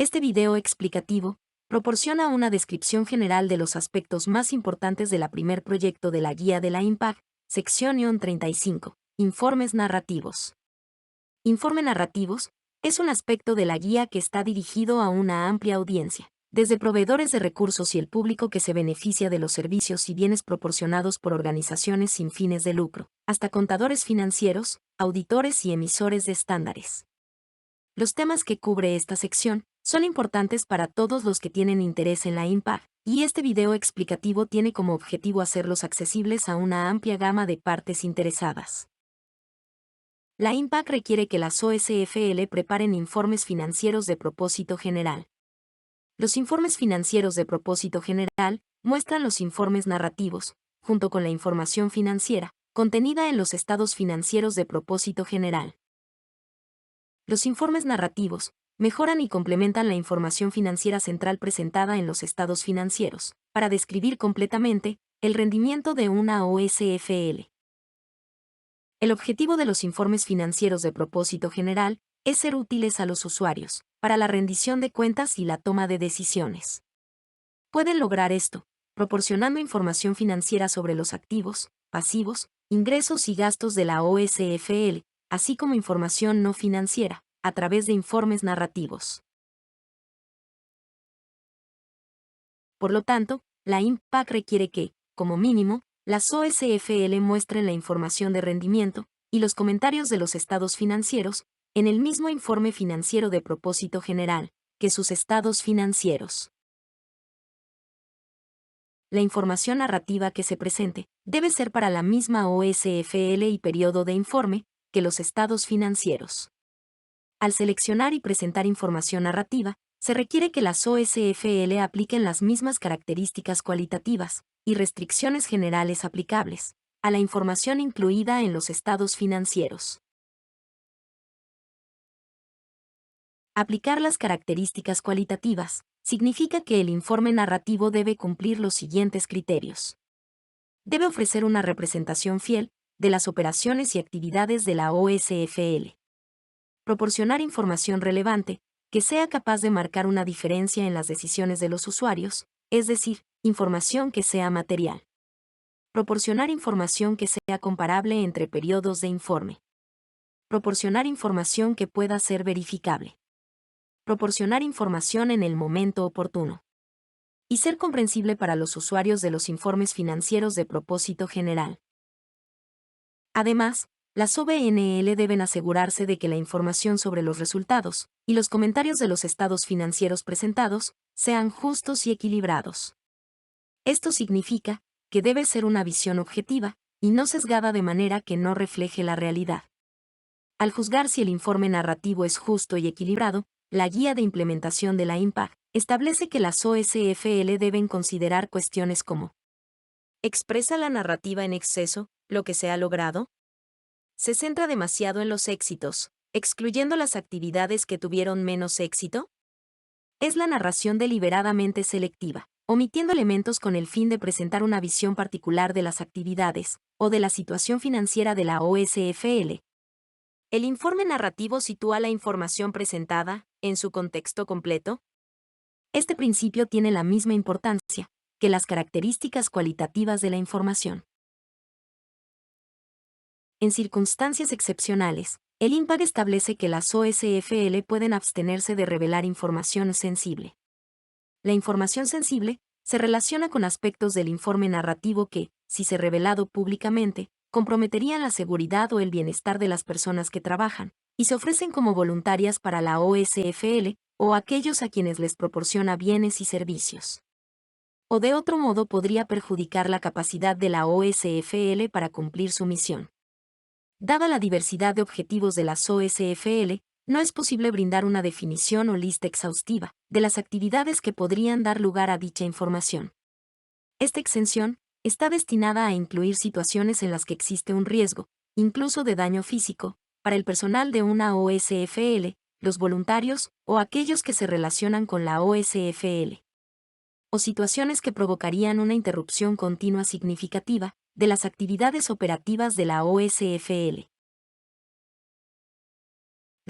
Este video explicativo proporciona una descripción general de los aspectos más importantes del primer proyecto de la guía de la IMPAC, sección 35, Informes narrativos. Informe narrativos es un aspecto de la guía que está dirigido a una amplia audiencia, desde proveedores de recursos y el público que se beneficia de los servicios y bienes proporcionados por organizaciones sin fines de lucro, hasta contadores financieros, auditores y emisores de estándares. Los temas que cubre esta sección son importantes para todos los que tienen interés en la IMPAC, y este video explicativo tiene como objetivo hacerlos accesibles a una amplia gama de partes interesadas. La IMPAC requiere que las OSFL preparen informes financieros de propósito general. Los informes financieros de propósito general muestran los informes narrativos, junto con la información financiera, contenida en los estados financieros de propósito general. Los informes narrativos mejoran y complementan la información financiera central presentada en los estados financieros, para describir completamente el rendimiento de una OSFL. El objetivo de los informes financieros de propósito general es ser útiles a los usuarios, para la rendición de cuentas y la toma de decisiones. Pueden lograr esto, proporcionando información financiera sobre los activos, pasivos, ingresos y gastos de la OSFL, así como información no financiera, a través de informes narrativos. Por lo tanto, la IMPAC requiere que, como mínimo, las OSFL muestren la información de rendimiento y los comentarios de los estados financieros en el mismo informe financiero de propósito general que sus estados financieros. La información narrativa que se presente debe ser para la misma OSFL y periodo de informe que los estados financieros. Al seleccionar y presentar información narrativa, se requiere que las OSFL apliquen las mismas características cualitativas y restricciones generales aplicables a la información incluida en los estados financieros. Aplicar las características cualitativas significa que el informe narrativo debe cumplir los siguientes criterios. Debe ofrecer una representación fiel de las operaciones y actividades de la OSFL. Proporcionar información relevante que sea capaz de marcar una diferencia en las decisiones de los usuarios, es decir, información que sea material. Proporcionar información que sea comparable entre periodos de informe. Proporcionar información que pueda ser verificable. Proporcionar información en el momento oportuno. Y ser comprensible para los usuarios de los informes financieros de propósito general. Además, las OBNL deben asegurarse de que la información sobre los resultados y los comentarios de los estados financieros presentados sean justos y equilibrados. Esto significa que debe ser una visión objetiva y no sesgada de manera que no refleje la realidad. Al juzgar si el informe narrativo es justo y equilibrado, la guía de implementación de la IMPAC establece que las OSFL deben considerar cuestiones como: ¿expresa la narrativa en exceso lo que se ha logrado? ¿Se centra demasiado en los éxitos, excluyendo las actividades que tuvieron menos éxito? ¿Es la narración deliberadamente selectiva, omitiendo elementos con el fin de presentar una visión particular de las actividades o de la situación financiera de la OSFL? ¿El informe narrativo sitúa la información presentada en su contexto completo? Este principio tiene la misma importancia que las características cualitativas de la información. En circunstancias excepcionales, el IMPAC establece que las OSFL pueden abstenerse de revelar información sensible. La información sensible se relaciona con aspectos del informe narrativo que, si se revelado públicamente, comprometerían la seguridad o el bienestar de las personas que trabajan, y se ofrecen como voluntarias para la OSFL o aquellos a quienes les proporciona bienes y servicios. O de otro modo podría perjudicar la capacidad de la OSFL para cumplir su misión. Dada la diversidad de objetivos de las OSFL, no es posible brindar una definición o lista exhaustiva de las actividades que podrían dar lugar a dicha información. Esta exención está destinada a incluir situaciones en las que existe un riesgo, incluso de daño físico, para el personal de una OSFL, los voluntarios o aquellos que se relacionan con la OSFL. O situaciones que provocarían una interrupción continua significativa de las actividades operativas de la OSFL.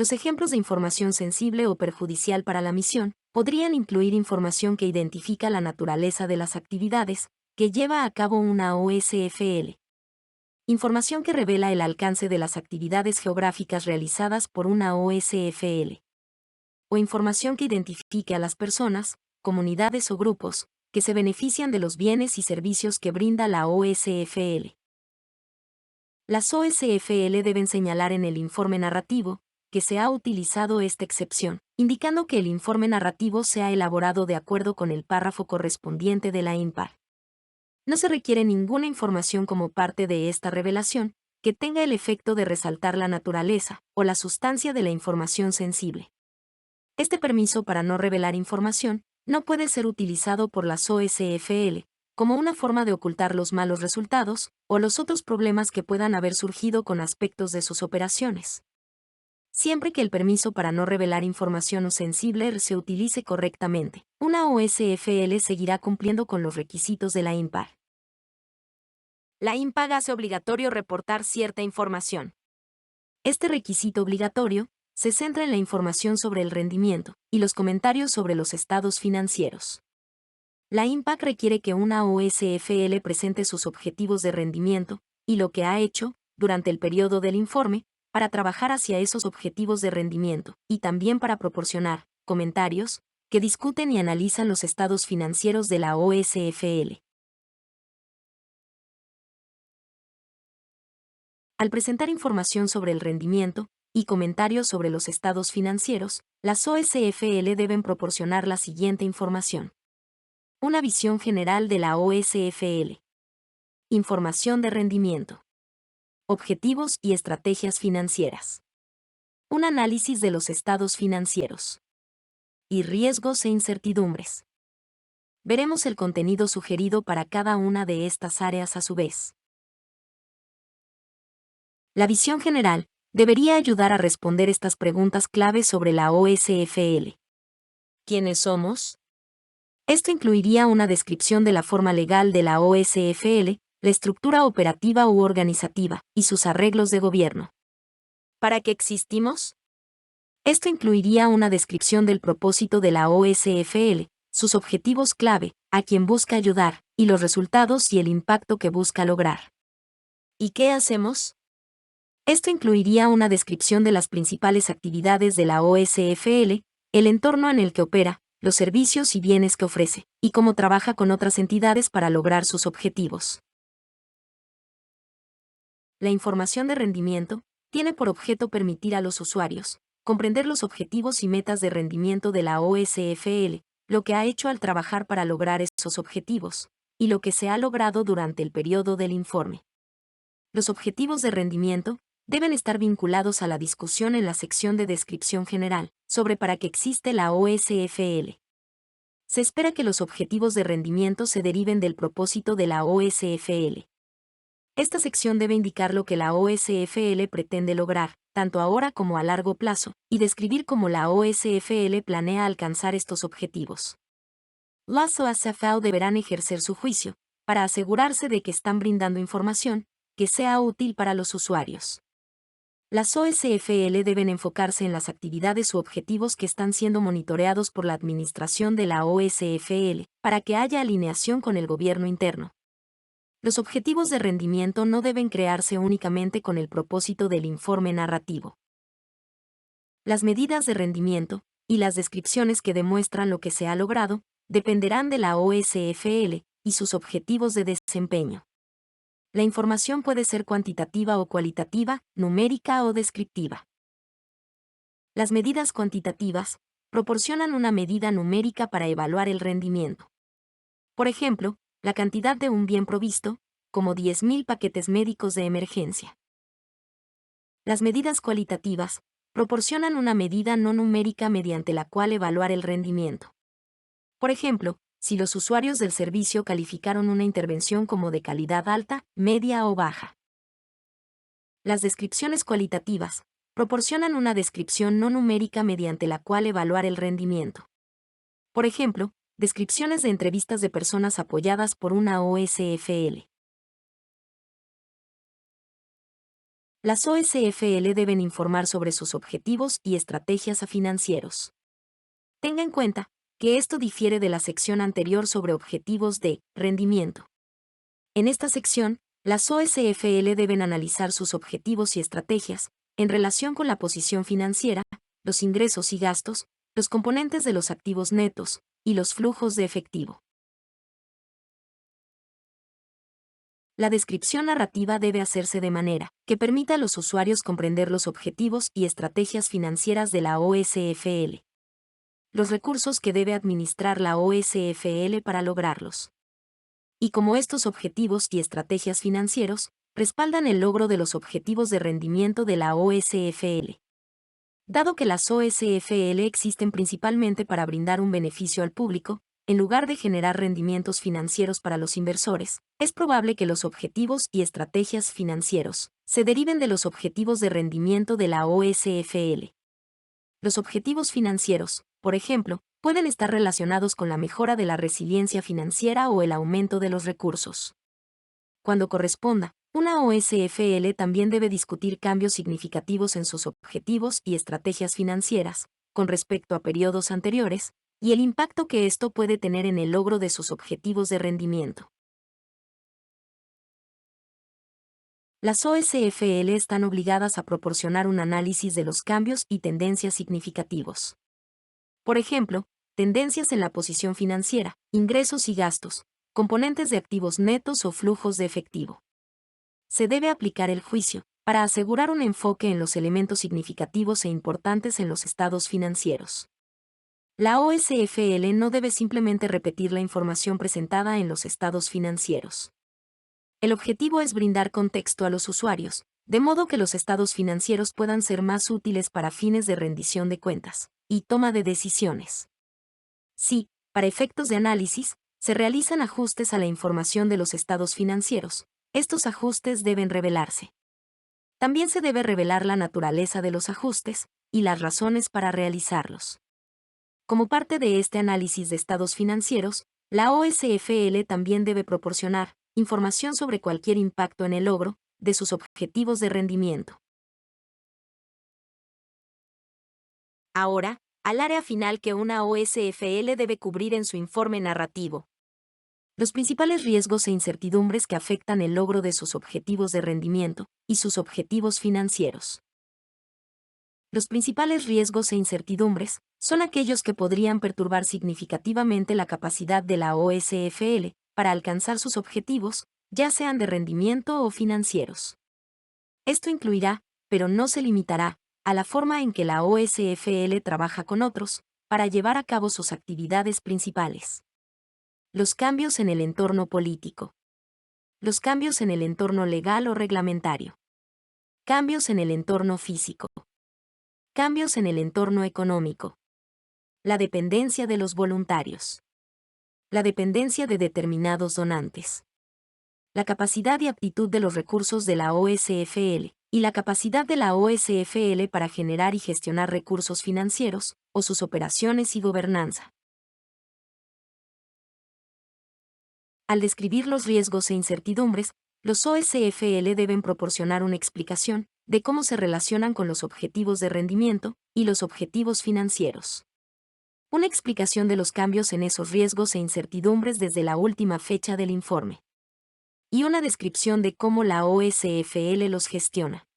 Los ejemplos de información sensible o perjudicial para la misión Podrían incluir información que identifica la naturaleza de las actividades que lleva a cabo una OSFL. Información que revela el alcance de las actividades geográficas realizadas por una OSFL. O información que identifique a las personas, comunidades o grupos que se benefician de los bienes y servicios que brinda la OSFL. Las OSFL deben señalar en el informe narrativo que se ha utilizado esta excepción, indicando que el informe narrativo se ha elaborado de acuerdo con el párrafo correspondiente de la IMPAC. No se requiere ninguna información como parte de esta revelación que tenga el efecto de resaltar la naturaleza o la sustancia de la información sensible. Este permiso para no revelar información no puede ser utilizado por las OSFL como una forma de ocultar los malos resultados o los otros problemas que puedan haber surgido con aspectos de sus operaciones. Siempre que el permiso para no revelar información sensible se utilice correctamente, una OSFL seguirá cumpliendo con los requisitos de la IMPAC. La IMPAC hace obligatorio reportar cierta información. Este requisito obligatorio se centra en la información sobre el rendimiento y los comentarios sobre los estados financieros. La IMPAC requiere que una OSFL presente sus objetivos de rendimiento y lo que ha hecho, durante el periodo del informe, para trabajar hacia esos objetivos de rendimiento, y también para proporcionar comentarios que discuten y analizan los estados financieros de la OSFL. Al presentar información sobre el rendimiento y comentarios sobre los estados financieros, las OSFL deben proporcionar la siguiente información. Una visión general de la OSFL. Información de rendimiento. Objetivos y estrategias financieras. Un análisis de los estados financieros. Y riesgos e incertidumbres. Veremos el contenido sugerido para cada una de estas áreas a su vez. La visión general debería ayudar a responder estas preguntas clave sobre la OSFL. ¿Quiénes somos? Esto incluiría una descripción de la forma legal de la OSFL, la estructura operativa u organizativa, y sus arreglos de gobierno. ¿Para qué existimos? Esto incluiría una descripción del propósito de la OSFL, sus objetivos clave, a quien busca ayudar, y los resultados y el impacto que busca lograr. ¿Y qué hacemos? Esto incluiría una descripción de las principales actividades de la OSFL, el entorno en el que opera, los servicios y bienes que ofrece, y cómo trabaja con otras entidades para lograr sus objetivos. La información de rendimiento tiene por objeto permitir a los usuarios comprender los objetivos y metas de rendimiento de la OSFL, lo que ha hecho al trabajar para lograr esos objetivos, y lo que se ha logrado durante el periodo del informe. Los objetivos de rendimiento deben estar vinculados a la discusión en la sección de descripción general sobre para qué existe la OSFL. Se espera que los objetivos de rendimiento se deriven del propósito de la OSFL. Esta sección debe indicar lo que la OSFL pretende lograr, tanto ahora como a largo plazo, y describir cómo la OSFL planea alcanzar estos objetivos. Las OSFL deberán ejercer su juicio, para asegurarse de que están brindando información que sea útil para los usuarios. Las OSFL deben enfocarse en las actividades u objetivos que están siendo monitoreados por la administración de la OSFL, para que haya alineación con el gobierno interno. Los objetivos de rendimiento no deben crearse únicamente con el propósito del informe narrativo. Las medidas de rendimiento y las descripciones que demuestran lo que se ha logrado dependerán de la OSFL y sus objetivos de desempeño. La información puede ser cuantitativa o cualitativa, numérica o descriptiva. Las medidas cuantitativas proporcionan una medida numérica para evaluar el rendimiento. Por ejemplo, la cantidad de un bien provisto, como 10.000 paquetes médicos de emergencia. Las medidas cualitativas proporcionan una medida no numérica mediante la cual evaluar el rendimiento. Por ejemplo, si los usuarios del servicio calificaron una intervención como de calidad alta, media o baja. Las descripciones cualitativas proporcionan una descripción no numérica mediante la cual evaluar el rendimiento. Por ejemplo, descripciones de entrevistas de personas apoyadas por una OSFL. Las OSFL deben informar sobre sus objetivos y estrategias a financieros. Tenga en cuenta que esto difiere de la sección anterior sobre objetivos de rendimiento. En esta sección, las OSFL deben analizar sus objetivos y estrategias en relación con la posición financiera, los ingresos y gastos, los componentes de los activos netos y los flujos de efectivo. La descripción narrativa debe hacerse de manera que permita a los usuarios comprender los objetivos y estrategias financieras de la OSFL, los recursos que debe administrar la OSFL para lograrlos, y cómo estos objetivos y estrategias financieros respaldan el logro de los objetivos de rendimiento de la OSFL. Dado que las OSFL existen principalmente para brindar un beneficio al público, en lugar de generar rendimientos financieros para los inversores, es probable que los objetivos y estrategias financieros se deriven de los objetivos de rendimiento de la OSFL. Los objetivos financieros, por ejemplo, pueden estar relacionados con la mejora de la resiliencia financiera o el aumento de los recursos. Cuando corresponda, una OSFL también debe discutir cambios significativos en sus objetivos y estrategias financieras, con respecto a periodos anteriores, y el impacto que esto puede tener en el logro de sus objetivos de rendimiento. Las OSFL están obligadas a proporcionar un análisis de los cambios y tendencias significativos. Por ejemplo, tendencias en la posición financiera, ingresos y gastos, componentes de activos netos o flujos de efectivo. Se debe aplicar el juicio, para asegurar un enfoque en los elementos significativos e importantes en los estados financieros. La OSFL no debe simplemente repetir la información presentada en los estados financieros. El objetivo es brindar contexto a los usuarios, de modo que los estados financieros puedan ser más útiles para fines de rendición de cuentas y toma de decisiones. Si, para efectos de análisis, se realizan ajustes a la información de los estados financieros, estos ajustes deben revelarse. También se debe revelar la naturaleza de los ajustes y las razones para realizarlos. Como parte de este análisis de estados financieros, la OSFL también debe proporcionar información sobre cualquier impacto en el logro de sus objetivos de rendimiento. Ahora, al área final que una OSFL debe cubrir en su informe narrativo. Los principales riesgos e incertidumbres que afectan el logro de sus objetivos de rendimiento y sus objetivos financieros. Los principales riesgos e incertidumbres son aquellos que podrían perturbar significativamente la capacidad de la OSFL para alcanzar sus objetivos, ya sean de rendimiento o financieros. Esto incluirá, pero no se limitará, a la forma en que la OSFL trabaja con otros, para llevar a cabo sus actividades principales. Los cambios en el entorno político. Los cambios en el entorno legal o reglamentario. Cambios en el entorno físico. Cambios en el entorno económico. La dependencia de los voluntarios. La dependencia de determinados donantes. La capacidad y aptitud de los recursos de la OSFL, y la capacidad de la OSFL para generar y gestionar recursos financieros, o sus operaciones y gobernanza. Al describir los riesgos e incertidumbres, los OSFL deben proporcionar una explicación de cómo se relacionan con los objetivos de rendimiento y los objetivos financieros. Una explicación de los cambios en esos riesgos e incertidumbres desde la última fecha del informe. Y una descripción de cómo la OSFL los gestiona.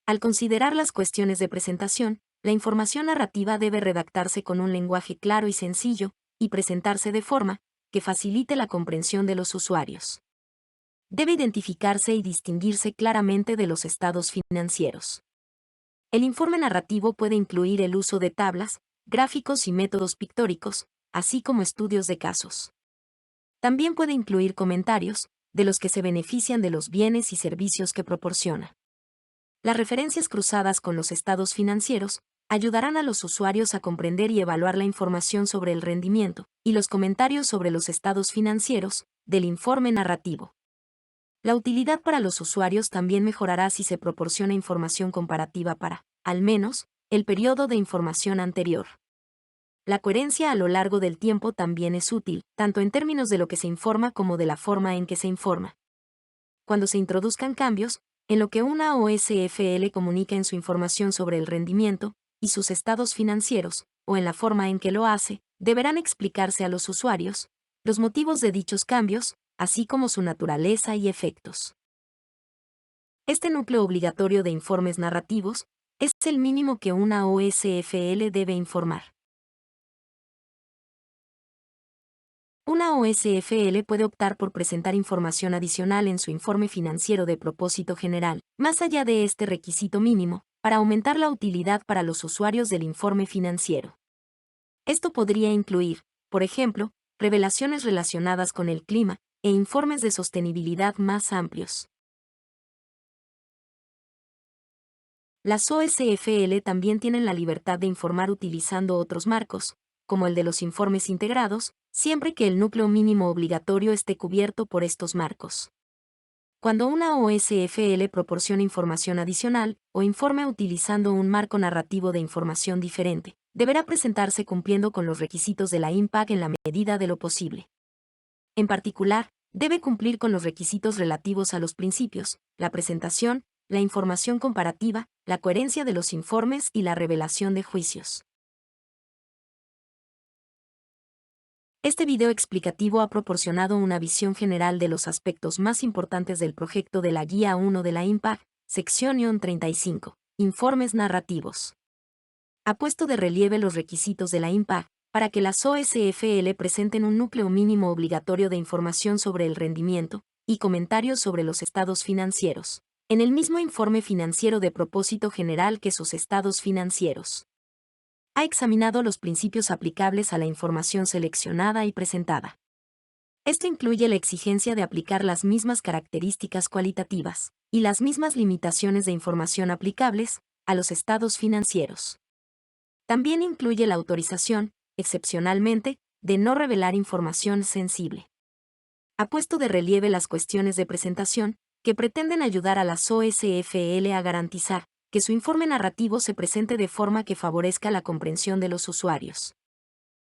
Al considerar las cuestiones de presentación, la información narrativa debe redactarse con un lenguaje claro y sencillo, y presentarse de forma que facilite la comprensión de los usuarios. Debe identificarse y distinguirse claramente de los estados financieros. El informe narrativo puede incluir el uso de tablas, gráficos y métodos pictóricos, así como estudios de casos. También puede incluir comentarios de los que se benefician de los bienes y servicios que proporciona. Las referencias cruzadas con los estados financieros ayudarán a los usuarios a comprender y evaluar la información sobre el rendimiento y los comentarios sobre los estados financieros del informe narrativo. La utilidad para los usuarios también mejorará si se proporciona información comparativa para, al menos, el periodo de información anterior. La coherencia a lo largo del tiempo también es útil, tanto en términos de lo que se informa como de la forma en que se informa. Cuando se introduzcan cambios, en lo que una OSFL comunica en su información sobre el rendimiento y sus estados financieros, o en la forma en que lo hace, deberán explicarse a los usuarios los motivos de dichos cambios, así como su naturaleza y efectos. Este núcleo obligatorio de informes narrativos es el mínimo que una OSFL debe informar. Una OSFL puede optar por presentar información adicional en su informe financiero de propósito general, más allá de este requisito mínimo, para aumentar la utilidad para los usuarios del informe financiero. Esto podría incluir, por ejemplo, revelaciones relacionadas con el clima e informes de sostenibilidad más amplios. Las OSFL también tienen la libertad de informar utilizando otros marcos, como el de los informes integrados, siempre que el núcleo mínimo obligatorio esté cubierto por estos marcos. Cuando una OSFL proporciona información adicional o informe utilizando un marco narrativo de información diferente, deberá presentarse cumpliendo con los requisitos de la IMPAC en la medida de lo posible. En particular, debe cumplir con los requisitos relativos a los principios, la presentación, la información comparativa, la coherencia de los informes y la revelación de juicios. Este video explicativo ha proporcionado una visión general de los aspectos más importantes del proyecto de la Guía 1 de la IMPAC, sección 35, Informes narrativos. Ha puesto de relieve los requisitos de la IMPAC para que las OSFL presenten un núcleo mínimo obligatorio de información sobre el rendimiento y comentarios sobre los estados financieros, en el mismo informe financiero de propósito general que sus estados financieros. Ha examinado los principios aplicables a la información seleccionada y presentada. Esto incluye la exigencia de aplicar las mismas características cualitativas y las mismas limitaciones de información aplicables a los estados financieros. También incluye la autorización, excepcionalmente, de no revelar información sensible. Ha puesto de relieve las cuestiones de presentación que pretenden ayudar a las OSFL a garantizar que su informe narrativo se presente de forma que favorezca la comprensión de los usuarios.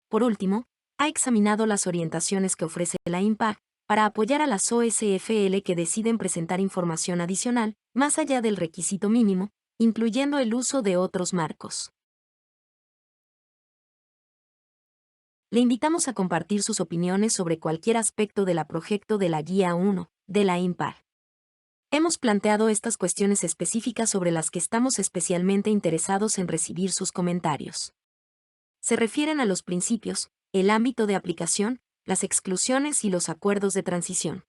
Por último, ha examinado las orientaciones que ofrece la IMPAC para apoyar a las OSFL que deciden presentar información adicional, más allá del requisito mínimo, incluyendo el uso de otros marcos. Le invitamos a compartir sus opiniones sobre cualquier aspecto del proyecto de la Guía 1 de la IMPAC. Hemos planteado estas cuestiones específicas sobre las que estamos especialmente interesados en recibir sus comentarios. Se refieren a los principios, el ámbito de aplicación, las exclusiones y los acuerdos de transición.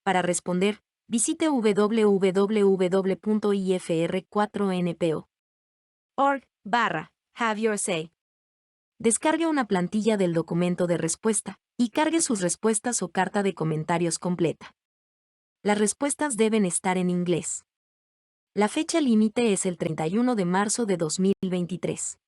Para responder, visite www.ifr4npo.org/have your say. Descargue una plantilla del documento de respuesta y cargue sus respuestas o carta de comentarios completa. Las respuestas deben estar en inglés. La fecha límite es el 31 de marzo de 2023.